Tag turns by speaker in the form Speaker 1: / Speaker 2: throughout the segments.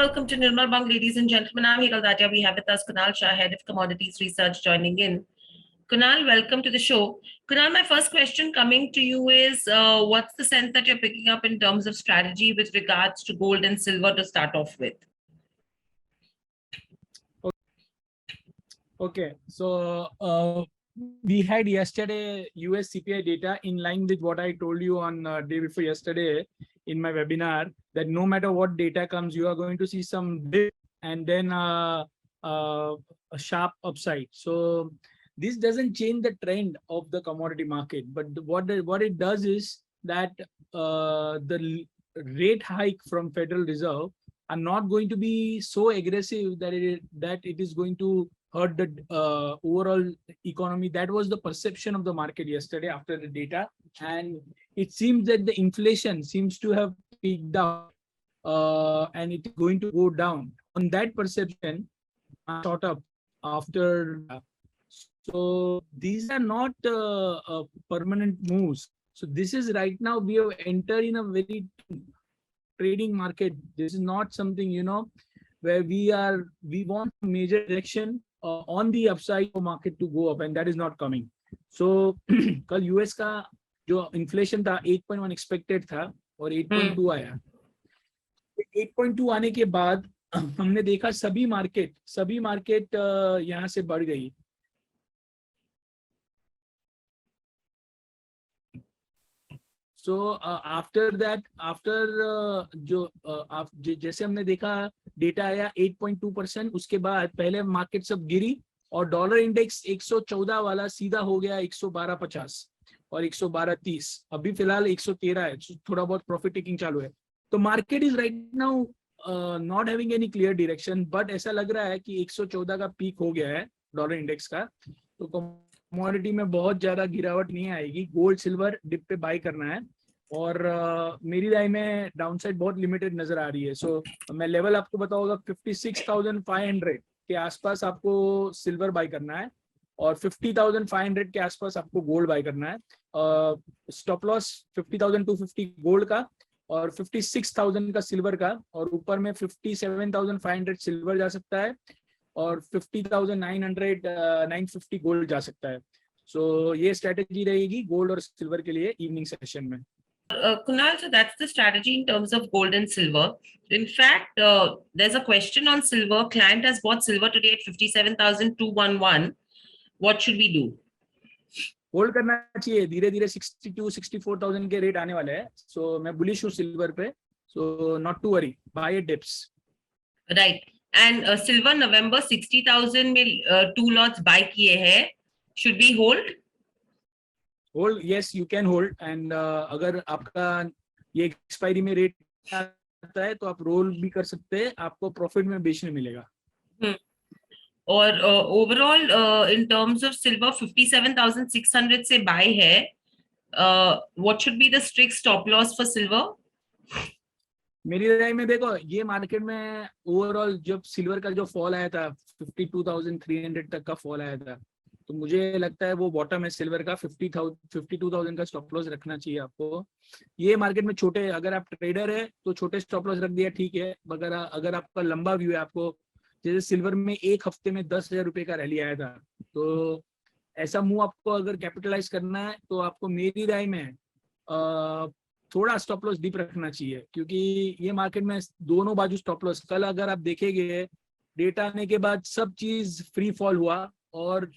Speaker 1: welcome to Nirmal Bang, ladies and gentlemen. I'm Hekal Datia. We have with us Kunal Shah, Head of Commodities Research, joining in. Kunal, welcome to the show. Kunal, my first question coming to you is, what's the sense that you're picking up in terms of strategy with regards to gold and silver to start off with?
Speaker 2: Okay, so we had yesterday US CPI data in line with what I told you on day before yesterday in my webinar, that no matter what data comes, you are going to see some dip and then a sharp upside. So this doesn't change the trend of the commodity market, but what it does is that the rate hike from Federal Reserve are not going to be so aggressive that it is going to hurt the overall economy. That was the perception of the market yesterday after the data, and it seems that the inflation seems to have peaked out and it's going to go down. On that perception, shot up after. So these are not permanent moves. So this is right now we have entered in a very trading market. This is not something, where we want major direction on the upside for market to go up, and that is not coming. So कल US का जो inflation था 8.1 expected था और 8.2 आया. 8.2 आने के बाद हमने देखा सभी मार्केट यहाँ से बढ़ गई. So after that, जैसे हमने देखा डेटा आया 8.2%, उसके बाद पहले मार्केट सब गिरी और डॉलर इंडेक्स 114 वाला सीधा हो गया 112.50 और 112.30. अभी फिलहाल 113 है. थोड़ा बहुत प्रॉफिट टेकिंग चालू है. तो market is right now not having any clear direction, but ऐसा लग रहा है कि 114 का पीक हो गया है डॉलर इंडेक्स का. तो कमोडिटी में बहुत ज्यादा गिरावट नहीं आएगी. गोल्ड सिल्वर डिप पे बाय करना है और मेरी राय में डाउनसाइड बहुत लिमिटेड नजर आ रही है. सो मैं लेवल आपको बताऊंगा 56,500 के आसपास आपको सिल्वर बाय करना है और 50,500 के आसपास आपको गोल्ड बाय करना है. स्टॉप लॉस 50,250 गोल्ड का और 56,000 का सिल्वर का, और ऊपर में 57,500 सिल्वर जा सकता है और 50,950 गोल्ड जा सकता है. सो ये स्ट्रेटेजी रहेगी गोल्ड और सिल्वर के लिए इवनिंग सेशन में.
Speaker 1: Kunal, so that's the strategy in terms of gold and silver. In fact, there's a question on silver. Client has bought silver today at 57,211. What should we do?
Speaker 2: Hold करना चाहिए. धीरे धीरे 62-64,000 के rate आने वाले हैं. सो मैं बुलिश हूँ सिल्वर पे. So not to worry, buy at dips.
Speaker 1: Right. And silver नवंबर 60,000 में 2 लॉट्स बाय किए हैं. Should be hold?
Speaker 2: Hold, yes you can hold. And अगर आपका ये एक्सपायरी में रेट आता है तो आप रोल भी कर सकते हैं. आपको प्रॉफिट में बेचने मिलेगा.
Speaker 1: और overall in terms of silver 57,600 से बाय है. What should be the strict stop loss for silver?
Speaker 2: मेरी राय में देखो, ये मार्केट में ओवरऑल जब सिल्वर का जो फॉल आया था 52,300 तक का फॉल आया था, तो मुझे लगता है वो बॉटम है सिल्वर का. 52,000 का स्टॉप लॉस रखना चाहिए आपको. ये मार्केट में छोटे, अगर आप ट्रेडर है तो छोटे स्टॉप लॉस रख दिया ठीक है. मगर अगर आपका लंबा व्यू है, आपको जैसे सिल्वर में एक हफ्ते में 10,000 रुपए का रैली आया था, तो ऐसा मूव आपको अगर कैपिटलाइज करना है तो आपको मेरी राय में थोड़ा स्टॉप लॉस डीप रखना चाहिए, क्योंकि ये मार्केट में दोनों बाजू स्टॉप लॉस. कल अगर आप देखेंगे डेटा आने के बाद सब चीज फ्री फॉल हुआ और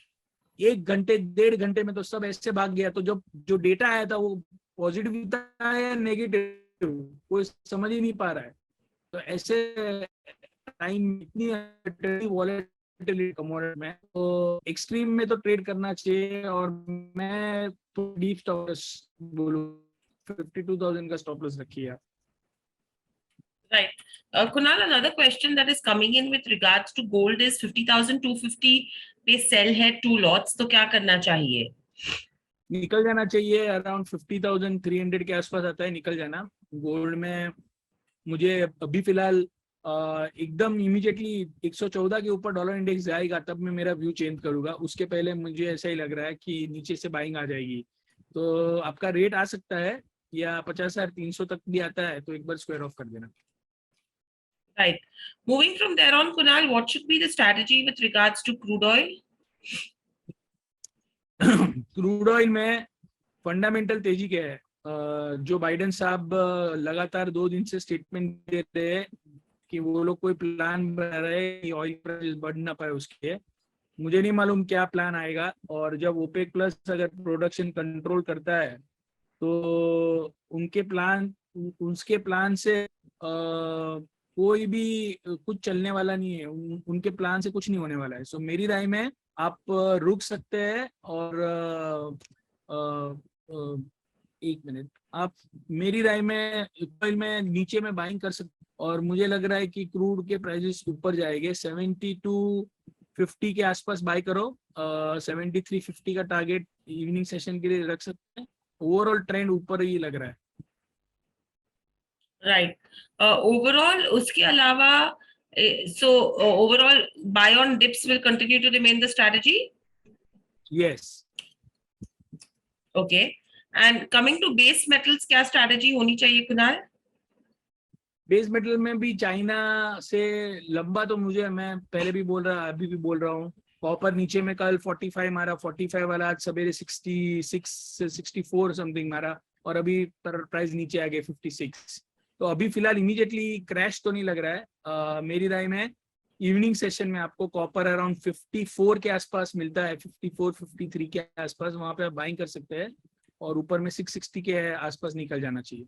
Speaker 2: 1 घंटे 1.5 घंटे में तो सब ऐसे भाग गया. तो जो डेटा आया था वो पॉजिटिव था या नेगेटिव, कोई समझ ही नहीं पा रहा है. तो ऐसे टाइम इतनी वॉलेटिलिटी कमोडिटी में, तो एक्सट्रीम में तो ट्रेड करना चाहिए. और मैं तो डीप स्टॉप लॉस बोलूं 52,000 का स्टॉप लॉस रखिए.
Speaker 1: Right. Kunal, another question that is coming in with regards to gold is 50,250 पे सेल है 2 लॉट्स, तो क्या करना चाहिए?
Speaker 2: निकल जाना चाहिए. अराउंड 50,300 के आसपास आता है, निकल जाना. गोल्ड में मुझे अभी फिलहाल एकदम इमीडिएटली 114 के ऊपर डॉलर इंडेक्स जाएगा तब मैं मेरा व्यू चेंज करूंगा. उसके पहले मुझे ऐसा ही लग रहा है कि नीचे से बाइंग आ जाएगी. तो आपका रेट आ सकता है या 50,300 तक भी आता है, तो एक बार स्क्वायर ऑफ कर देना.
Speaker 1: Right. Moving from there on, Kunal, what should be the strategy with regards to crude oil?
Speaker 2: Crude oil में फंडामेंटल तेजी क्या है? जो बाइडेन साहब लगातार 2 दिन से स्टेटमेंट दे रहे हैं कि वो लोग कोई प्लान बना रहे हैं कि ऑयल प्राइस बढ़ ना पाए उसके। मुझे नहीं मालूम क्या प्लान आएगा, और जब ओपेक प्लस अगर प्रोडक्शन कंट्रोल करता है तो उसके प्लान से कोई भी कुछ चलने वाला नहीं है। उनके प्लान से कुछ नहीं होने वाला है। सो मेरी राय में आप रुक सकते हैं, और एक मिनट, आप मेरी राय में ऑयल में नीचे में बाइंग कर सकते, और मुझे लग रहा है कि क्रूड के प्राइसेस ऊपर जाएंगे। 72.50 के आसपास बाय करो। 73.50 का टारगेट इवनिंग सेशन के लिए रख सकते हैं। ओवरऑल ट्रेंड ऊपर ही लग रहा है।
Speaker 1: राइट। ओवरऑल उसके अलावा so overall buy on dips will continue to remain the strategy?
Speaker 2: Yes.
Speaker 1: Okay. And coming to base metals, क्या strategy होनी चाहिए कुणाल?
Speaker 2: बेस मेटल में भी चाइना से लंबा तो मैं पहले भी बोल रहा, अभी भी बोल रहा हूँ। कॉपर नीचे में कल 45 मारा, 45 वाला आज सवेरे 66 से 64 समथिंग मारा, और अभी प्राइस नीचे आ गए 56। तो अभी फिलहाल इमीडिएटली क्रैश तो नहीं लग रहा है। मेरी राय में इवनिंग सेशन में आपको कॉपर अराउंड 54 के आसपास मिलता है, 54-53 के आसपास, वहां पे आप बाइंग कर सकते हैं, और ऊपर में 660 के आसपास निकल जाना चाहिए।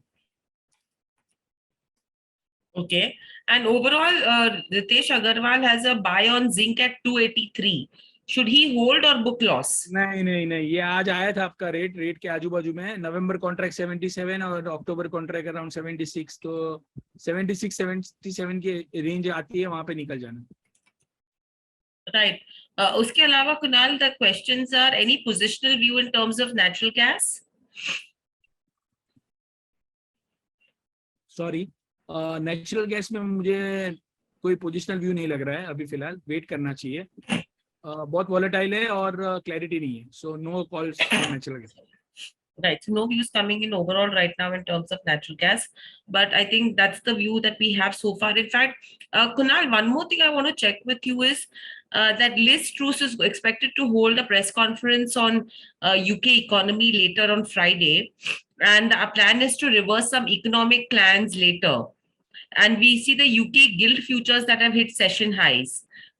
Speaker 1: Okay. And overall, Ritesh Agarwal has a buy on zinc at 283. Should he hold or book loss?
Speaker 2: नहीं, ये आज आया था आपका रेट के आजू बाजू में। नवंबर कॉन्ट्रैक्ट 77 और अक्टूबर कॉन्ट्रैक्ट अराउंड 76, तो 76-77 की रेंज आती है, वहां पे निकल जाना।
Speaker 1: राइट। उसके अलावा Kunal, the questions are any positional view in terms of natural gas?
Speaker 2: Sorry, natural gas में मुझे कोई पोजिशनल व्यू नहीं लग रहा है अभी फिलहाल। वेट करना चाहिए। बहुत वॉलेटाइल है और क्लैरिटी नहीं है, so no calls for natural gas.
Speaker 1: Right, so no views coming in overall right now in terms of natural gas, but I think that's the view that we have so far. In fact, Kunal, one more thing I want to check with you is that Liz Truss is expected to hold a press conference on UK economy later on Friday, and our plan is to reverse some economic plans later. And we see the UK gilt futures that have hit session highs.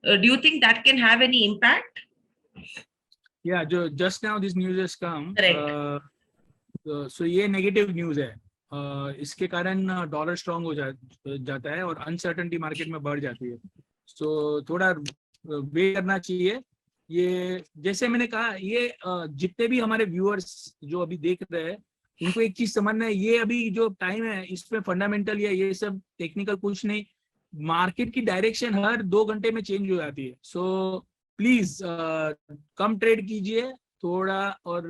Speaker 1: Do you think that can have any impact?
Speaker 2: Yeah, just now this news has come.
Speaker 1: Correct.
Speaker 2: सो ये negative news है। इसके कारण dollar strong हो जाता है और uncertainty market में बढ़ जाती है। सो थोड़ा वेट करना चाहिए। ये जैसे मैंने कहा, ये जितने भी हमारे व्यूअर्स जो अभी देख रहे हैं, उनको एक चीज समझना है, ये अभी जो टाइम है इसमें फंडामेंटल या ये सब टेक्निकल कुछ नहीं, मार्केट की डायरेक्शन हर 2 घंटे में चेंज हो जाती है। सो प्लीज कम ट्रेड कीजिए थोड़ा, और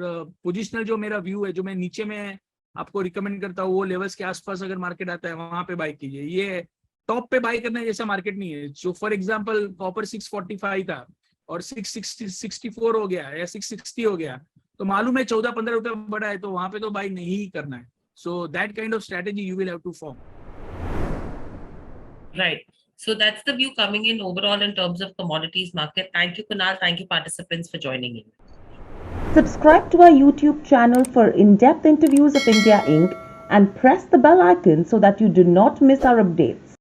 Speaker 2: पोजिशनल जो मेरा व्यू है, जो मैं नीचे में आपको रिकमेंड करता हूँ, वो लेवल्स के आसपास अगर मार्केट आता है वहां पे बाय कीजिए। ये टॉप पे बाय करने जैसा मार्केट नहीं है। जो फॉर एग्जांपल कॉपर 645 था और 664 हो गया या 660 हो गया, तो मालूम है 14-15 रुपए बढ़ा है, तो वहां पे तो बाय नहीं करना है। So that kind of strategy you will have to form.
Speaker 1: Right. So that's the view coming in overall in terms of commodities market. Thank you, Kunal. Thank you, participants, for joining in.
Speaker 3: Subscribe to our YouTube channel for in-depth interviews of India Inc. and press the bell icon so that you do not miss our updates.